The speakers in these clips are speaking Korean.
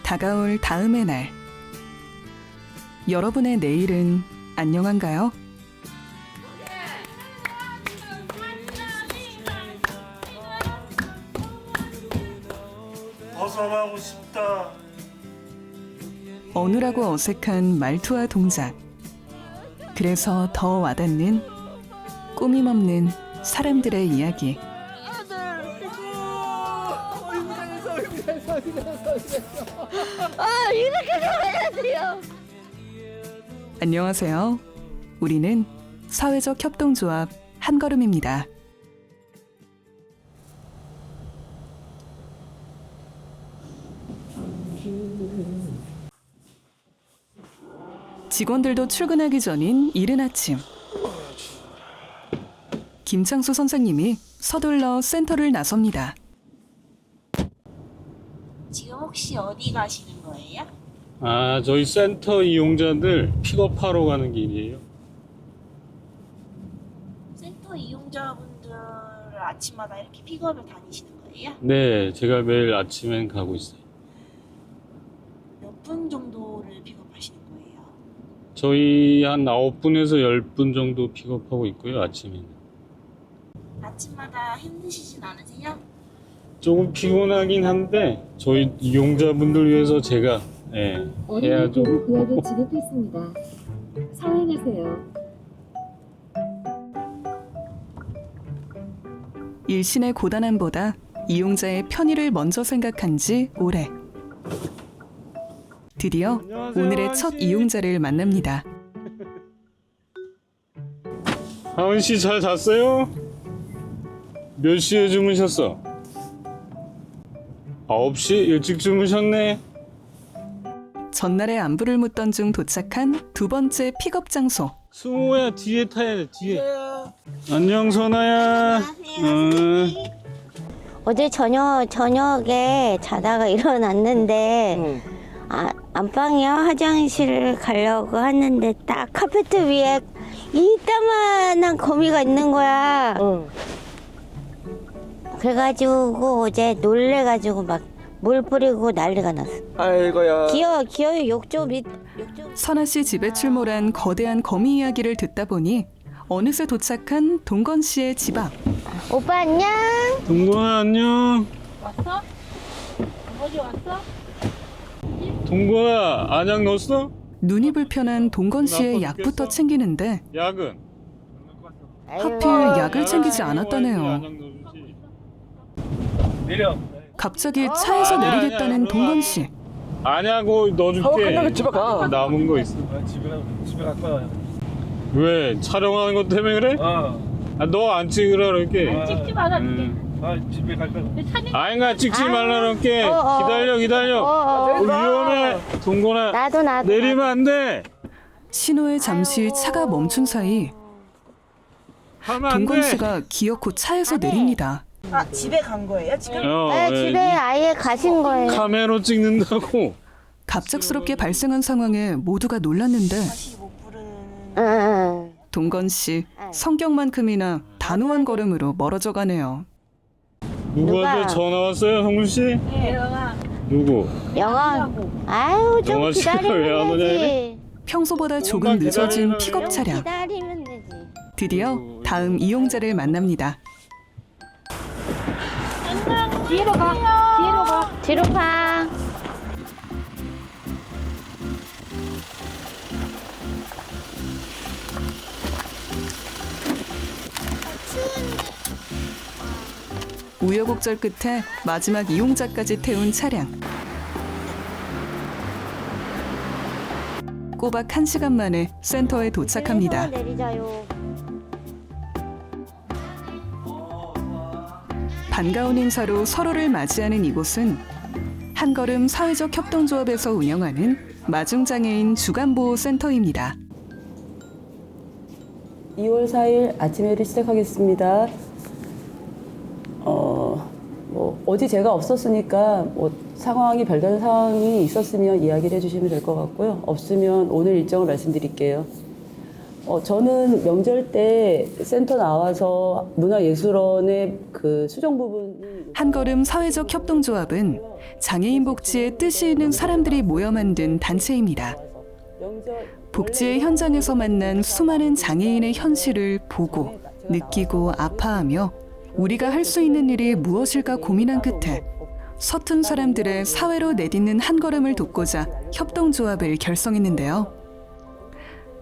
다가올 다음의 날. 여러분의 내일은 안녕한가요? 벗어나고 싶다. 어눌하고 어색한 말투와 동작. 그래서 더 와닿는 꾸밈 없는 사람들의 이야기. 이렇게 살아야지요. 안녕하세요. 우리는 사회적 협동조합 한걸음입니다. 직원들도 출근하기 전인 이른 아침. 김창수 선생님이 서둘러 센터를 나섭니다. 지금 혹시 어디 가시는 거예요? 저희 센터 이용자들 픽업하러 가는 길이에요. 센터 이용자분들 아침마다 이렇게 픽업을 다니시는 거예요? 네, 제가 매일 아침엔 가고 있어요. 몇 분 정도를 픽업하시는 거예요? 저희 한 9분에서 10분 정도 픽업하고 있고요, 아침에는. 아침마다 힘드시진 않으세요? 조금 피곤하긴 한데 저희 이용자분들 위해서 제가 해야죠. 구역에 진입했습니다. 서행하세요. 일신의 고단함보다 이용자의 편의를 먼저 생각한 지 오래. 드디어 안녕하세요, 오늘의 첫 하은 씨. 이용자를 만납니다. 하은 씨 잘 잤어요? 몇 시에 주무셨어? 9시? 일찍 주무셨네. 전날의 안부를 묻던 중 도착한 두 번째 픽업 장소. 승호야, 뒤에 타야 돼, 뒤에. 안녕, 선아야. 어제 저녁에 자다가 일어났는데 안방이요 화장실을 가려고 하는데 딱 카페트 위에 이따만한 거미가 있는 거야. 그래가지고 어제 놀래가지고 막 물 뿌리고 난리가 났어. 아이고야. 기어요 욕조 밑. 선아 씨 집에 출몰한 거대한 거미 이야기를 듣다 보니 어느새 도착한 동건 씨의 집 앞. 오빠 안녕. 동건아, 안녕. 왔어? 어디 왔어? 동건아, 안약 넣었어? 눈이 불편한 동건 씨의 약부터 챙기는데 약은? 하필 약을 챙기지 않았다네요. 안약 넣어주지. 내려. 갑자기 차에서 아니야, 내리겠다는 아니야, 동건 씨. 안약고 넣어줄게. 사업 끝나고 집에 가. 남은 거 있어. 집에 갈 거야. 왜? 촬영하는 것 때문에 그래? 너 안 찍으라 그럴게. 찍지 말아. 집에 갈 거야. 아인가 찍지 말라 그럴게. 기다려. 위험해. 동건아, 나도 내리면 안 돼. 신호에 잠시 차가 멈춘 사이 하면 안 동건 돼. 씨가 기어코 차에서 내립니다. 집에 간 거예요 지금? 네, 집에 아예 가신 거예요. 카메라 찍는다고. 갑작스럽게 발생한 상황에 모두가 놀랐는데 다시 못 부르는. 응. 동건 씨 성격만큼이나 단호한 걸음으로 멀어져 가네요. 누구한테 누가? 전화 왔어요, 형준 씨? 네, 영아. 누구? 영아. 아유 좀 영아 씨가 왜안 기다리면 오냐, 되지. 평소보다 조금 조금만 늦어진 기다리면 픽업 차량. 기다리면 되지. 드디어 다음 이용자를 만납니다. 뒤로 가. 뒤로 가. 우여곡절 끝에 마지막 이용자까지 태운 차량. 꼬박 1시간 만에 센터에 도착합니다. 내리자요. 반가운 인사로 서로를 맞이하는 이곳은 한걸음 사회적 협동조합에서 운영하는 마중장애인 주간보호센터입니다. 2월 4일 아침 회를 시작하겠습니다. 어제 제가 없었으니까 상황이 별다른 상황이 있었으면 이야기를 해주시면 될 것 같고요. 없으면 오늘 일정을 말씀드릴게요. 저는 명절 때 센터 나와서 문화예술원의 그 수정 부분이 한걸음 사회적 협동조합은 장애인 복지에 뜻이 있는 사람들이 모여 만든 단체입니다. 복지의 현장에서 만난 수많은 장애인의 현실을 보고 느끼고 아파하며 우리가 할 수 있는 일이 무엇일까 고민한 끝에 서툰 사람들의 사회로 내딛는 한걸음을 돕고자 협동조합을 결성했는데요.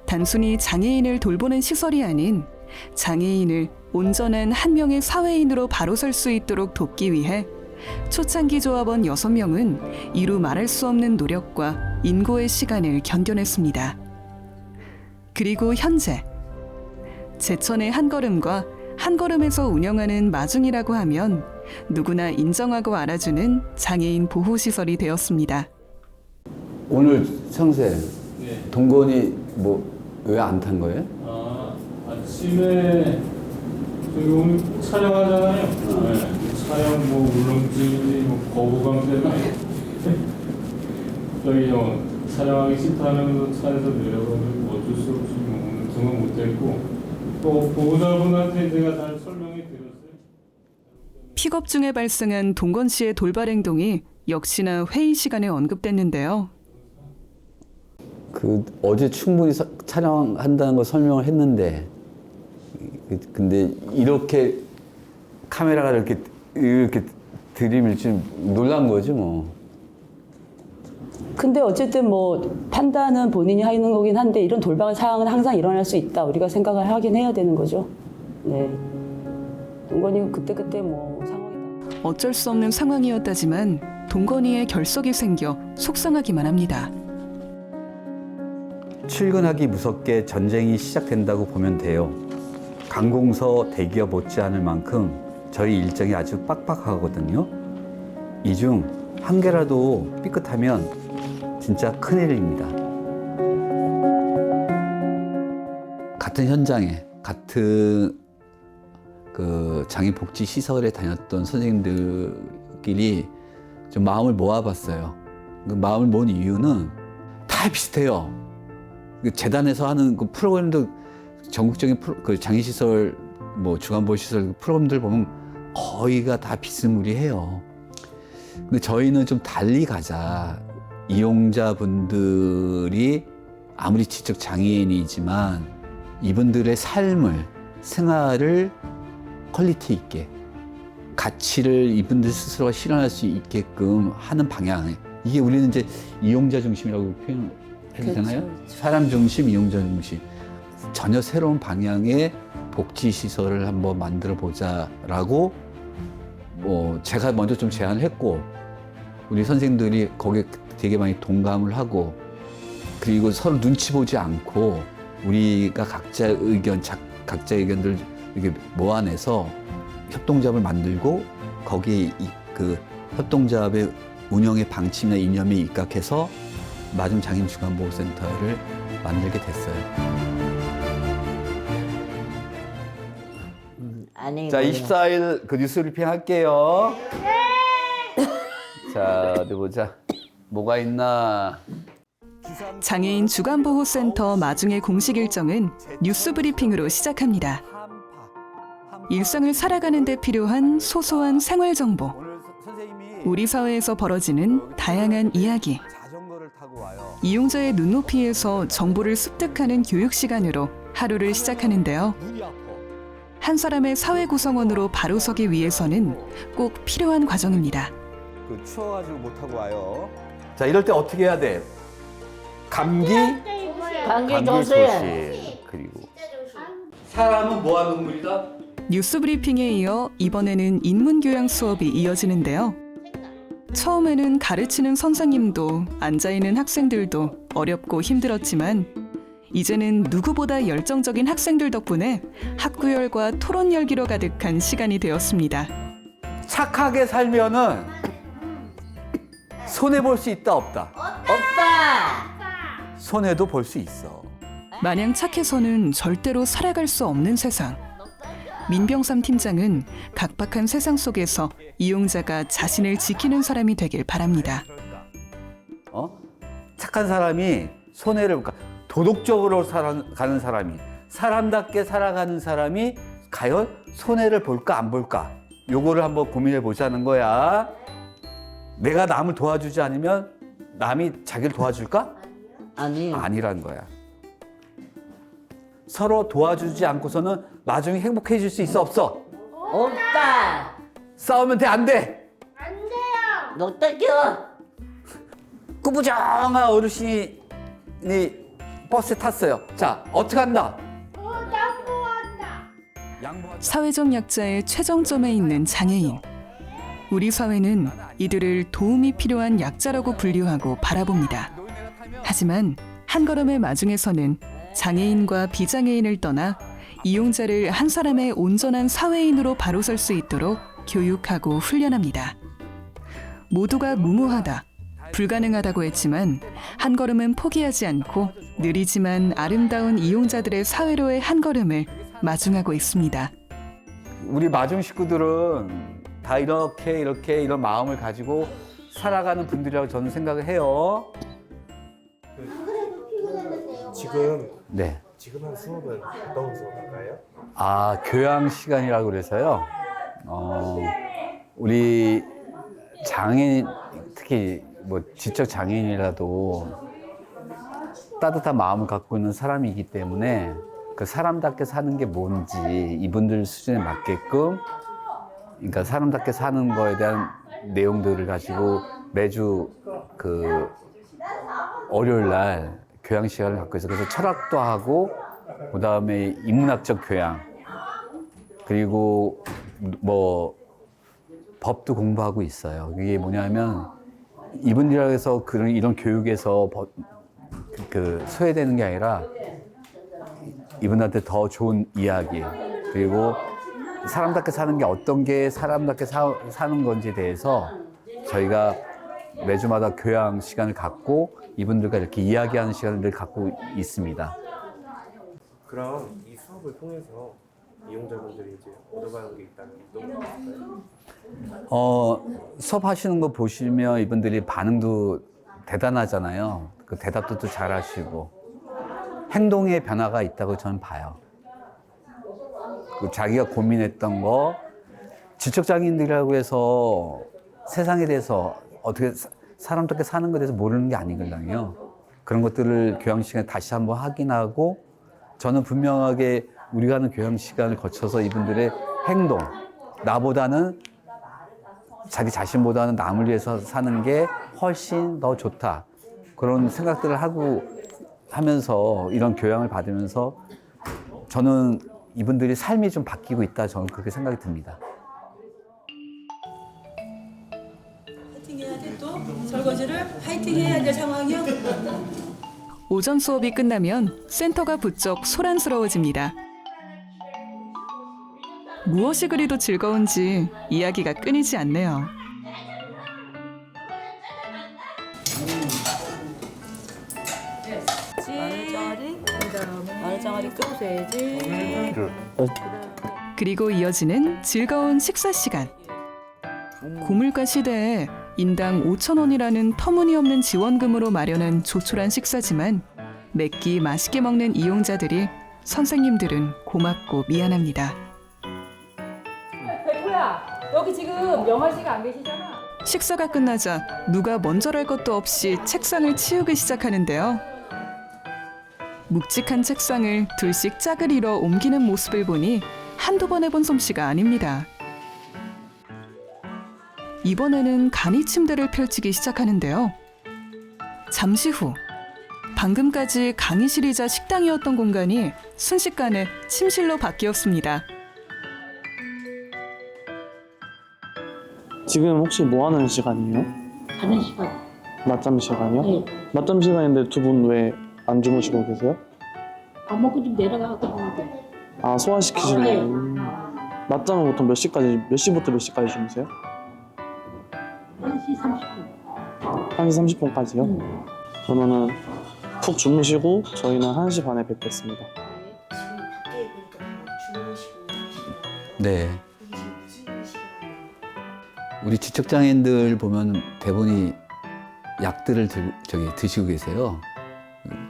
단순히 장애인을 돌보는 시설이 아닌 장애인을 온전한 한 명의 사회인으로 바로 설 수 있도록 돕기 위해 초창기 조합원 6명은 이루 말할 수 없는 노력과 인고의 시간을 견뎌냈습니다. 그리고 현재 제천의 한걸음과 한걸음에서 운영하는 마중이라고 하면 누구나 인정하고 알아주는 장애인 보호시설이 되었습니다. 오늘 청세 네. 동건이 뭐 왜 안 탄 거예요? 아침에 저기 오늘 촬영하잖아요. 네. 촬영 뭐 울렁증인지 뭐 거부감 때문에 저기 촬영하기 싫다면서 차에서 내려가면 어쩔 수 없이 뭐 오늘 등은 못했고 또 보호자분한테 제가 잘 설명해 드렸어요. 픽업 중에 발생한 동건 씨의 돌발 행동이 역시나 회의 시간에 언급됐는데요. 어제 충분히 촬영한다는 걸 설명을 했는데 근데 이렇게 카메라가 이렇게 들이밀 줄 놀란 거지 뭐. 근데 어쨌든 뭐 판단은 본인이 하는 거긴 한데 이런 돌발 상황은 항상 일어날 수 있다. 우리가 생각을 하긴 해야 되는 거죠. 네. 동건이가 그때 뭐 상황이다. 어쩔 수 없는 상황이었다지만 동건이의 결석이 생겨 속상하기만 합니다. 출근하기 무섭게 전쟁이 시작된다고 보면 돼요. 관공서 대기업 못지않을 만큼 저희 일정이 아주 빡빡하거든요. 이 중 한 개라도 삐끗하면 진짜 큰일입니다. 같은 현장에 같은 그 장애복지 시설에 다녔던 선생님들끼리 좀 마음을 모아봤어요. 그 마음을 모은 이유는 다 비슷해요. 재단에서 하는 그 프로그램도 전국적인 그 장애시설, 뭐 주간보호시설 프로그램들 보면 거의가 다 비스무리해요. 근데 저희는 좀 달리 가자. 이용자분들이 아무리 지적 장애인이지만 이분들의 삶을, 생활을 퀄리티 있게, 가치를 이분들 스스로가 실현할 수 있게끔 하는 방향. 이게 우리는 이제 이용자 중심이라고 표현해도 되나요? 그렇죠. 사람 중심, 이용자 중심. 전혀 새로운 방향의 복지 시설을 한번 만들어 보자라고 뭐 제가 먼저 좀 제안을 했고 우리 선생님들이 거기에 되게 많이 동감을 하고 그리고 서로 눈치 보지 않고 우리가 각자의 의견들 이렇게 모아내서 협동조합을 만들고 거기에 그 협동조합의 운영의 방침이나 이념에 입각해서 마중 장애인 주간보호센터를 만들게 됐어요. 아니, 자, 24일 그 뉴스 브리핑 할게요. 자, 어디 보자. 뭐가 있나? 장애인 주간보호센터 마중의 공식 일정은 뉴스 브리핑으로 시작합니다. 일상을 살아가는 데 필요한 소소한 생활 정보. 우리 사회에서 벌어지는 다양한 이야기. 자전거를 타고 와요. 이용자의 눈높이에서 정보를 습득하는 교육 시간으로 하루를 시작하는데요. 한 사람의 사회 구성원으로 바로 서기 위해서는 꼭 필요한 과정입니다. 그 추워가지고 못 타고 와요. 자, 이럴 때 어떻게 해야 돼? 감기 조심. 그리고 사람은 뭐하는 동물이다? 뉴스 브리핑에 이어 이번에는 인문교양 수업이 이어지는데요. 처음에는 가르치는 선생님도 앉아있는 학생들도 어렵고 힘들었지만 이제는 누구보다 열정적인 학생들 덕분에 학구열과 토론 열기로 가득한 시간이 되었습니다. 착하게 살면은 손해 볼 수 있다 없다? 없다. 손해도 볼 수 있어. 마냥 착해서는 절대로 살아갈 수 없는 세상. 민병삼 팀장은 각박한 세상 속에서 이용자가 자신을 지키는 사람이 되길 바랍니다. 착한 사람이 손해를, 그러니까 도덕적으로 살아가는 사람이 사람답게 살아가는 사람이 과연 손해를 볼까 안 볼까? 요거를 한번 고민해 보자는 거야. 내가 남을 도와주지 않으면 남이 자기를 도와줄까? 아니요. 아니란 거야. 서로 도와주지 않고서는 나중에 행복해질 수 있어 없어? 오빠, 싸우면 돼 안 돼? 너 떼겨. 꾸부정한 어르신이 버스에 탔어요. 자, 어떻게 한다? 양보한다. 사회적 약자의 최정점에 있는 장애인. 우리 사회는 이들을 도움이 필요한 약자라고 분류하고 바라봅니다. 하지만 한 걸음의 마중에서는 장애인과 비장애인을 떠나 이용자를 한 사람의 온전한 사회인으로 바로 설 수 있도록 교육하고 훈련합니다. 모두가 무모하다, 불가능하다고 했지만 한 걸음은 포기하지 않고 느리지만 아름다운 이용자들의 사회로의 한 걸음을 마중하고 있습니다. 우리 마중 식구들은 다 이렇게 이런 마음을 가지고 살아가는 분들이라고 저는 생각을 해요. 네. 지금 한 수업은 어떤 수업인가요? 아, 교양 시간이라고 그래서요. 우리 장애인, 특히 뭐 지적 장애인이라도 따뜻한 마음을 갖고 있는 사람이기 때문에 그 사람답게 사는 게 뭔지 이분들 수준에 맞게끔, 그러니까 사람답게 사는 거에 대한 내용들을 가지고 매주 그 월요일 날 교양 시간을 갖고 있어요. 그래서 철학도 하고, 그 다음에 인문학적 교양, 그리고 뭐 법도 공부하고 있어요. 그게 뭐냐면 이분들이라고 해서 이런 교육에서 소외되는 게 아니라 이분한테 더 좋은 이야기, 그리고 사람답게 사는 게 어떤 게 사람답게 사는 건지에 대해서 저희가 매주마다 교양 시간을 갖고 이분들과 이렇게 이야기하는 시간을 늘 갖고 있습니다. 그럼 이 수업을 통해서 이용자분들이 이제 얻어가는 게 있다면 어떤 게 있을까요? 수업하시는 거 보시면 이분들이 반응도 대단하잖아요. 그 대답도 또 잘하시고 행동의 변화가 있다고 저는 봐요. 그 자기가 고민했던 거, 지적장애인들이라고 해서 세상에 대해서 어떻게 사람답게 사는 것에 대해서 모르는 게 아니거든요. 그런 것들을 교양 시간에 다시 한번 확인하고, 저는 분명하게 우리가 하는 교양 시간을 거쳐서 이분들의 행동, 나보다는 자기 자신보다는 남을 위해서 사는 게 훨씬 더 좋다, 그런 생각들을 하면서 이런 교양을 받으면서 저는 이분들이 삶이 좀 바뀌고 있다, 저는 그렇게 생각이 듭니다. 파이팅 해야 돼. 또 설거지를 파이팅 해야 될 상황이요. 오전 수업이 끝나면 센터가 부쩍 소란스러워집니다. 무엇이 그리도 즐거운지 이야기가 끊이지 않네요. 마늘장아리 끓여줘야지. 그리고 이어지는 즐거운 식사 시간. 고물가 시대에 인당 5,000원이라는 터무니없는 지원금으로 마련한 조촐한 식사지만 매끼 맛있게 먹는 이용자들이 선생님들은 고맙고 미안합니다. 백호야, 여기 지금 영화 씨가 안 계시잖아. 식사가 끝나자 누가 먼저랄 것도 없이 책상을 치우기 시작하는데요. 묵직한 책상을 둘씩 짝을 이뤄 옮기는 모습을 보니 한두 번 해본 솜씨가 아닙니다. 이번에는 간이 침대를 펼치기 시작하는데요. 잠시 후 방금까지 강의실이자 식당이었던 공간이 순식간에 침실로 바뀌었습니다. 지금 혹시 뭐 하는 시간이에요? 하는 시간. 낮잠 시간이요? 네. 낮잠 시간인데 두 분 왜 안 주무시고 계세요? 밥 먹고 좀 내려가거든요. 아, 소화시키시려고. 낮잠은 보통 몇 시부터 몇 시까지 주무세요? 1시 30분. 1시 30분까지요? 그러면은 푹 주무시고 저희는 1시 반에 뵙겠습니다. 네. 우리 지적장애인들 보면 대부분이 약들을 드시고 계세요.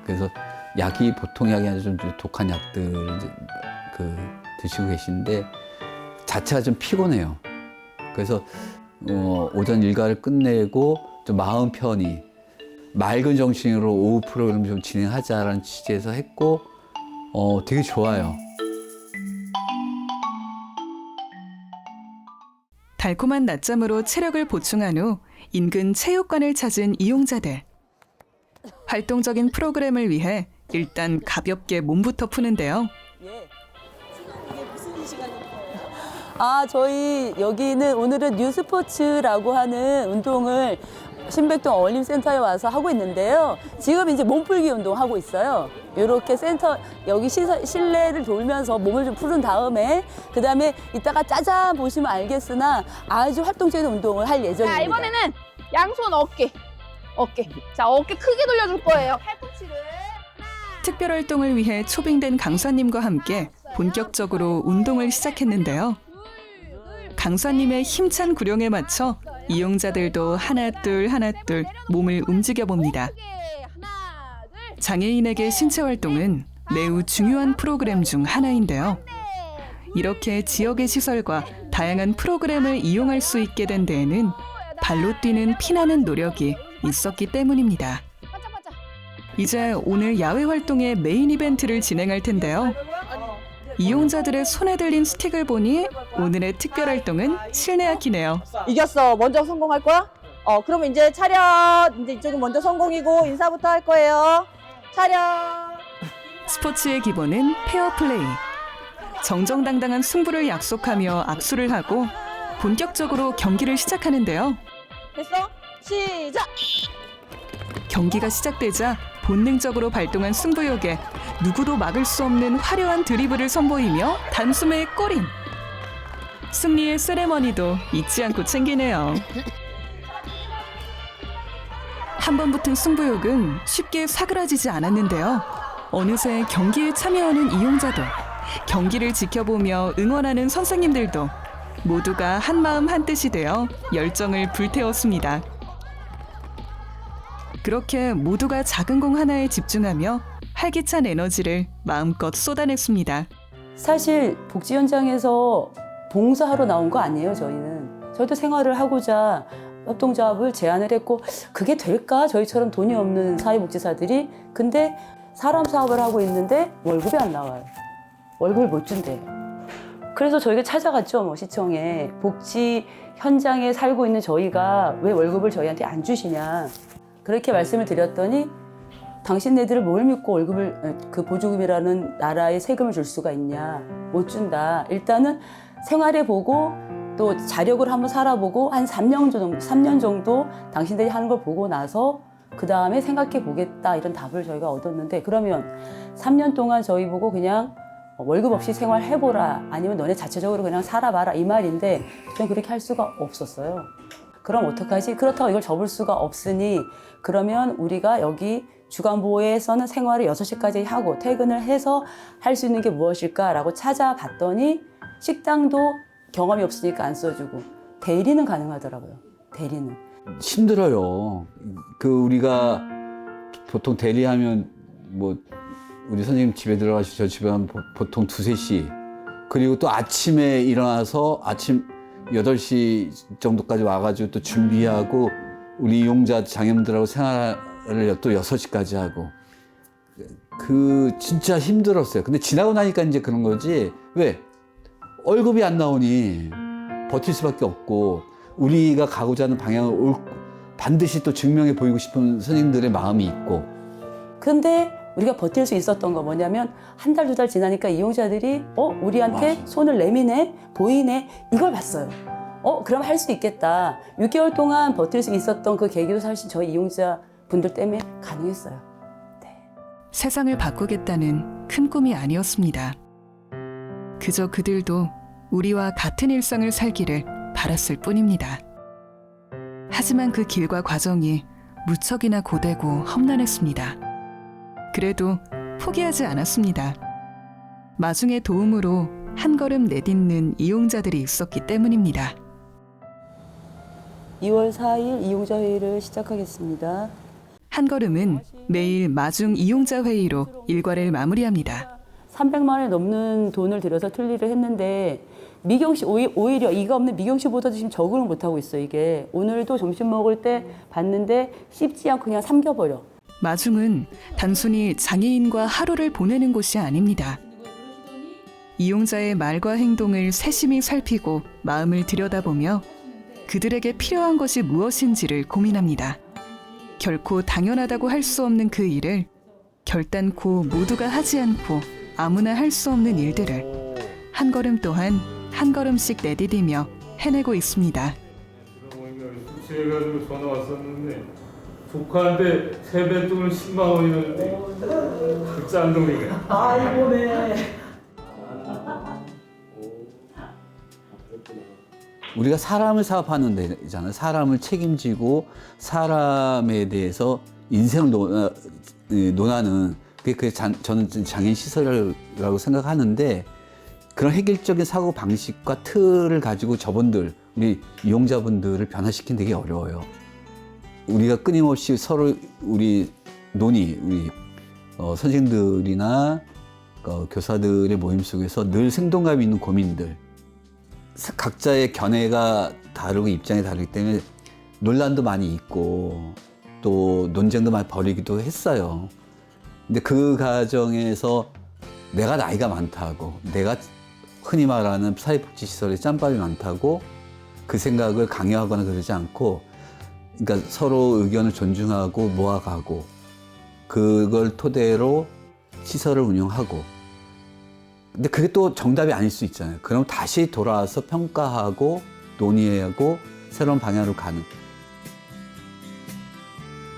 그래서 약이 보통 약이 아니라 좀 독한 약들 이제 드시고 계신데 자체가 좀 피곤해요. 그래서 오전 일과를 끝내고 좀 마음 편히 맑은 정신으로 오후 프로그램 좀 진행하자라는 취지에서 했고 되게 좋아요. 달콤한 낮잠으로 체력을 보충한 후 인근 체육관을 찾은 이용자들. 활동적인 프로그램을 위해 일단 가볍게 몸부터 푸는데요. 저희 여기는 오늘은 뉴스포츠라고 하는 운동을 신백동 어울림센터에 와서 하고 있는데요. 지금 이제 몸풀기 운동하고 있어요. 이렇게 센터 여기 실내를 돌면서 몸을 좀 푸른 다음에 그다음에 이따가 짜잔 보시면 알겠으나 아주 활동적인 운동을 할 예정입니다. 자, 이번에는 양손 어깨. 자, 어깨 크게 돌려줄 거예요. 팔꿈치를. 특별 활동을 위해 초빙된 강사님과 함께 본격적으로 운동을 시작했는데요. 강사님의 힘찬 구령에 맞춰 이용자들도 하나둘 몸을 움직여 봅니다. 장애인에게 신체 활동은 매우 중요한 프로그램 중 하나인데요. 이렇게 지역의 시설과 다양한 프로그램을 이용할 수 있게 된 데에는 발로 뛰는 피나는 노력이 있었기 때문입니다. 이제 오늘 야외 활동의 메인 이벤트를 진행할 텐데요. 이용자들의 손에 들린 스틱을 보니 오늘의 특별 활동은 실내 악기네요. 이겼어. 먼저 성공할 거야? 그러면 이제 차렷. 이제 이쪽은 먼저 성공이고 인사부터 할 거예요. 차렷. 스포츠의 기본은 페어플레이. 정정당당한 승부를 약속하며 악수를 하고 본격적으로 경기를 시작하는데요. 됐어? 시작. 경기가 시작되자 본능적으로 발동한 승부욕에 누구도 막을 수 없는 화려한 드리블을 선보이며 단숨에 골인. 승리의 세레머니도 잊지 않고 챙기네요. 한 번 붙은 승부욕은 쉽게 사그라지지 않았는데요. 어느새 경기에 참여하는 이용자도, 경기를 지켜보며 응원하는 선생님들도 모두가 한마음 한뜻이 되어 열정을 불태웠습니다. 그렇게 모두가 작은 공 하나에 집중하며 활기찬 에너지를 마음껏 쏟아냈습니다. 사실 복지 현장에서 봉사하러 나온 거 아니에요, 저희는. 저희도 생활을 하고자 협동조합을 제안을 했고 그게 될까? 저희처럼 돈이 없는 사회복지사들이. 근데 사람 사업을 하고 있는데 월급이 안 나와요. 월급을 못 준대요. 그래서 저희가 찾아갔죠, 시청에. 복지 현장에 살고 있는 저희가 왜 월급을 저희한테 안 주시냐. 그렇게 말씀을 드렸더니 당신네들을 뭘 믿고 월급을, 보조금이라는 나라의 세금을 줄 수가 있냐. 못 준다. 일단은 생활해보고 또 자력을 한번 살아보고 한 3년 정도 당신들이 하는 걸 보고 나서 그 다음에 생각해 보겠다, 이런 답을 저희가 얻었는데, 그러면 3년 동안 저희 보고 그냥 월급 없이 생활해보라, 아니면 너네 자체적으로 그냥 살아봐라, 이 말인데 저는 그렇게 할 수가 없었어요. 그럼 어떡하지? 그렇다고 이걸 접을 수가 없으니 그러면 우리가 여기 주간보호에서는 생활을 6시까지 하고 퇴근을 해서 할 수 있는 게 무엇일까라고 찾아봤더니 식당도 경험이 없으니까 안 써주고 대리는 가능하더라고요. 대리는. 힘들어요. 우리가 보통 대리하면 우리 선생님 집에 들어가시고 저 집에 가면 보통 2-3시. 그리고 또 아침에 일어나서 아침 8시 정도까지 와가지고 또 준비하고 우리 이용자 장애인들하고 생활을 또 6시까지 하고. 진짜 힘들었어요. 근데 지나고 나니까 이제 그런 거지. 왜? 월급이 안 나오니 버틸 수밖에 없고, 우리가 가고자 하는 방향을 반드시 또 증명해 보이고 싶은 선생님들의 마음이 있고. 근데 우리가 버틸 수 있었던 거 뭐냐면 한 달, 2달 지나니까 이용자들이 우리한테 맞아. 손을 내미네, 보이네, 이걸 봤어요. 그럼 할 수 있겠다. 6개월 동안 버틸 수 있었던 그 계기도 사실 저희 이용자 분들 때문에 가능했어요. 네. 세상을 바꾸겠다는 큰 꿈이 아니었습니다. 그저 그들도 우리와 같은 일상을 살기를 바랐을 뿐입니다. 하지만 그 길과 과정이 무척이나 고되고 험난했습니다. 그래도 포기하지 않았습니다. 마중의 도움으로 한 걸음 내딛는 이용자들이 있었기 때문입니다. 2월 4일 이용자 회의를 시작하겠습니다. 한 걸음은 매일 마중 이용자 회의로 일과를 마무리합니다. 300만 원이 넘는 돈을 들여서 틀니를 했는데 미경 씨 오히려 이가 없는 미경 씨보다도 지금 적응을 못하고 있어요. 이게 오늘도 점심 먹을 때 봤는데 씹지 않고 그냥 삼켜버려. 마중은 단순히 장애인과 하루를 보내는 곳이 아닙니다. 이용자의 말과 행동을 세심히 살피고 마음을 들여다보며 그들에게 필요한 것이 무엇인지를 고민합니다. 결코 당연하다고 할 수 없는 그 일을 결단코 모두가 하지 않고 아무나 할 수 없는 일들을 한 걸음 또한 한 걸음씩 내디디며 해내고 있습니다. 들어보니까 수치해가지고 전화 왔었는데 조카한테 세뱃돈을 10만 원이나 줬대. 그 짠돌이가. 아이고 네. 우리가 사람을 사업하는 데잖아요. 사람을 책임지고 사람에 대해서 인생을 논하는 그게 저는 장애인 시설이라고 생각하는데 그런 획일적인 사고 방식과 틀을 가지고 저분들 우리 이용자분들을 변화시키는 되게 어려워요. 우리가 끊임없이 서로 우리 선생님들이나 교사들의 모임 속에서 늘 생동감 있는 고민들, 각자의 견해가 다르고 입장이 다르기 때문에 논란도 많이 있고 또 논쟁도 많이 벌이기도 했어요. 근데 그 과정에서 내가 나이가 많다고, 내가 흔히 말하는 사회복지시설에 짬밥이 많다고 그 생각을 강요하거나 그러지 않고, 그러니까 서로 의견을 존중하고 모아가고 그걸 토대로 시설을 운영하고, 근데 그게 또 정답이 아닐 수 있잖아요. 그럼 다시 돌아와서 평가하고 논의하고 새로운 방향으로 가는.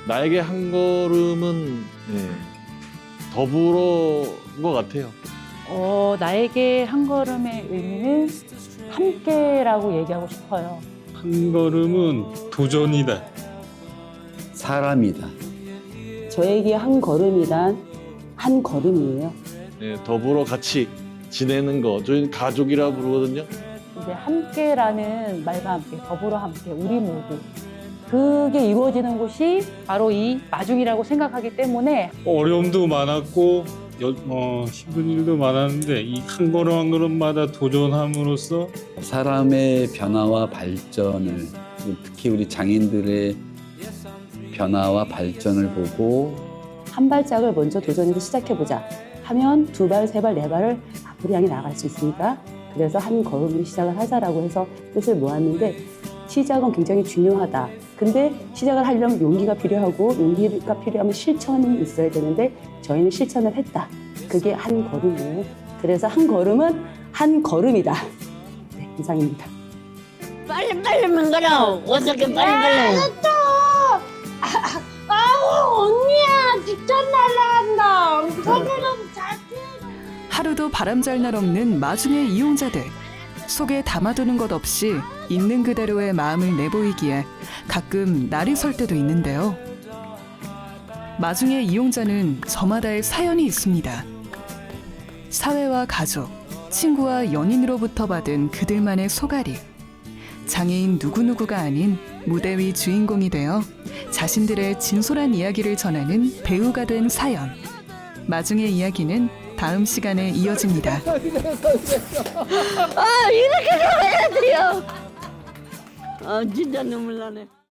나에게 한 걸음은 더불어인 것 같아요. 나에게 한 걸음의 의미는 함께라고 얘기하고 싶어요. 한 걸음은 도전이다. 사람이다. 저에게 한 걸음이란 한 걸음이에요. 더불어 같이 지내는 거, 저희는 가족이라고 부르거든요. 이제 함께라는 말과 함께, 더불어 함께, 우리 모두. 그게 이루어지는 곳이 바로 이 마중이라고 생각하기 때문에 어려움도 많았고 힘든 일도 많았는데 이 한 걸음 한 걸음마다 도전함으로써 사람의 변화와 발전을, 특히 우리 장애인들의 변화와 발전을 보고 한 발짝을 먼저 도전해서 시작해보자 하면 두 발, 세 발, 네 발을 앞으로 향해 나갈 수 있으니까, 그래서 한 걸음으로 시작을 하자라고 해서 뜻을 모았는데, 시작은 굉장히 중요하다. 근데 시작을 하려면 용기가 필요하고, 용기가 필요하면 실천이 있어야 되는데 저희는 실천을 했다. 그게 한 걸음이에요. 그래서 한 걸음은 한 걸음이다. 네, 이상입니다. 빨리 만들어. 어떻게 빨리. 아우 언니야 직접 날라간다. 서구는 잘 하루도 바람잘 날 없는 마중의 이용자들. 속에 담아두는 것 없이 있는 그대로의 마음을 내보이기에 가끔 날이 설 때도 있는데요. 마중의 이용자는 저마다의 사연이 있습니다. 사회와 가족, 친구와 연인으로부터 받은 그들만의 소갈이. 장애인 누구누구가 아닌 무대 위 주인공이 되어 자신들의 진솔한 이야기를 전하는 배우가 된 사연. 마중의 이야기는 다음 시간에 이어집니다. 이렇게 가야 돼요. 진짜 눈물 나네.